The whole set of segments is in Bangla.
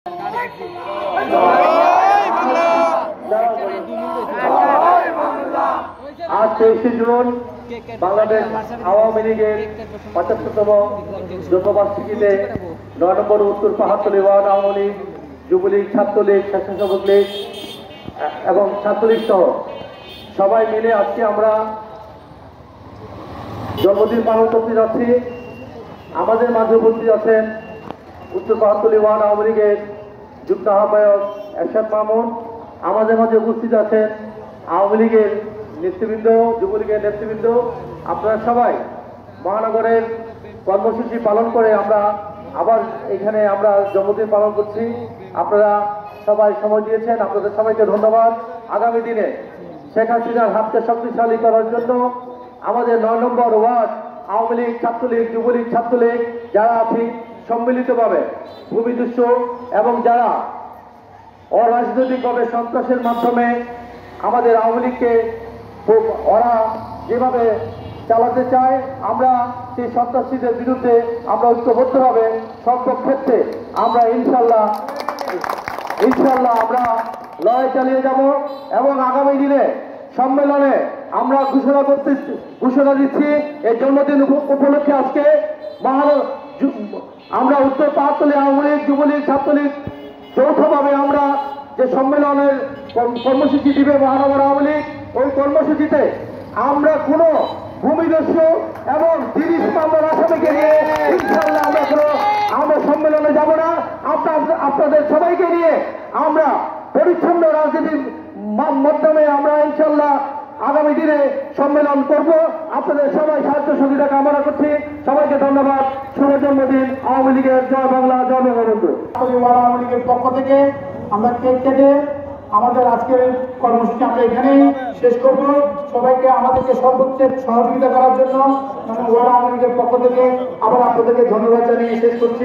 आज 23 জুন বাংলাদেশ আওয়ামী লীগের ৭৫তম জন্মবার্ষিকীতে ৯ নম্বর উত্তর পাহাড়তলী ওয়ার্ড আওয়ামী লীগ, যুবলীগ, ছাত্রলীগ, স্বেচ্ছাসেবক লীগ এবং ছাত্রলীগ সহ সবাই মিলে আজকে আমরা জন্মদিন পালন করতে যাচ্ছি। আমাদের মাঝে উপস্থিত আছেন উত্তর পাহাড়তলী ওয়ার্ড আওয়ামী লীগের যুগ্ম আহ্বায়ক এরশাদ মামুন। আমাদের মাঝে উপস্থিত আছেন আওয়ামী লীগের নেতৃবৃন্দ, যুবলীগের নেতৃবৃন্দ। আপনারা সবাই মহানগরের কর্মসূচি পালন করে আমরা আবার এখানে আমরা জন্মদিন পালন করছি। আপনারা সবাই সময় দিয়েছেন, আপনাদের সবাইকে ধন্যবাদ। আগামী দিনে শেখ হাসিনার হাতকে শক্তিশালী করার জন্য আমাদের ৯ নম্বর ওয়ার্ড আওয়ামী লীগ, ছাত্রলীগ, যুবলীগ, ছাত্রলীগ যারা আছি সম্মিলিতভাবে ভূমিদস্যু এবং যারা অরাজনৈতিকভাবে সন্ত্রাসের মাধ্যমে আমাদের আওয়ামী লীগকে ওরা যেভাবে চালাতে চায়, আমরা সেই সন্ত্রাসীদের বিরুদ্ধে আমরা ঐক্যবদ্ধভাবে সব ক্ষেত্রে আমরা ইনশাল্লাহ আমরা লড়াই চালিয়ে যাব এবং আগামী দিনে সম্মেলনে আমরা ঘোষণা দিচ্ছি এই জন্মদিন উপলক্ষে আজকে আমরা উত্তর পাহাড়তলী আওয়ামী লীগ, যুবলীগ, ছাত্রলীগ যৌথভাবে আমরা যে সম্মেলনের কর্মসূচি দিবে মহানগর আওয়ামী লীগ, ওই কর্মসূচিতে আমরা কোনো ভূমিদস্যু এবং 30 নম্বর আসামিকে নিয়ে ইনশাল্লাহ আমরা সম্মেলনে যাব না। আপনাদের সবাইকে নিয়ে আমরা পরিচ্ছন্ন রাজনীতির মাধ্যমে আমরা ইনশাল্লাহ আগামী দিনে সম্মেলন করব। আপনাদের সবাই সাহায্য সুবিধা কামনা করছি। সবাইকে ধন্যবাদ। শুভ জন্মদিন আওয়ামী লীগের। জয় বাংলা, জয় বঙ্গবন্ধু। আওয়ামী লীগের পক্ষ থেকে আমরা কেক কেটে আমাদের আজকের কর্মসূচি আমরা এখানেই শেষ করব। সবাইকে আমাদেরকে সর্বোচ্চ সহযোগিতা করার জন্য আওয়ামী লীগের পক্ষ থেকে আবার আপনাদেরকে ধন্যবাদ জানিয়ে শেষ করছি।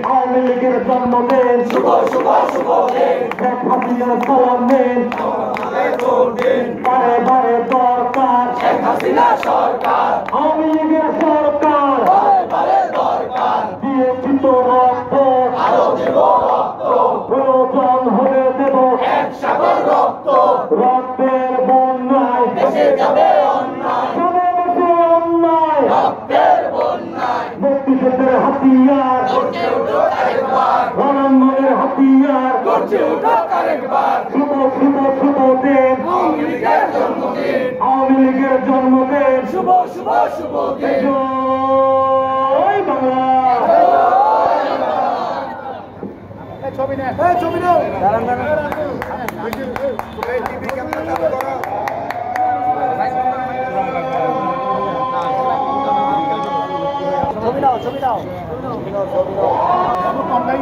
আওয়ামী লীগের জন্মদিন শুভ শুভ শুভ দিন। শেখ হাসিনার সালাম দিন, বারে বারে দরকার শেখ হাসিনা সরকার, আওয়ামী লীগের সরকার বারে দরকার। দিয়েছি তো রক্ত, আরো দেব রক্ত, প্রয়োজন হলে দেব এক সাগর রক্ত। রক্তের বন্যায় দেশে যাবে অন্যায়, অন্যায় রক্তের বন্যায়। মুক্তিযুদ্ধের হাতিয়ার গড়ছে উঠো আরেকবার, রণাঙ্গনের হাতিয়ার গড়ছে উঠো আরেকবার। শুভ শুভ শুভ দিন আওয়ামী লীগের জন্মদিন, আওয়ামী লীগের জন্মদিন শুভ শুভ শুভ দিন। জয় বাংলা। ছবি না, ছবি নাও, দাঁড়ান দাঁড়ান। ছবি দাও, ছবি দাও, ছবি দাও, ছবি দাও। কম নাই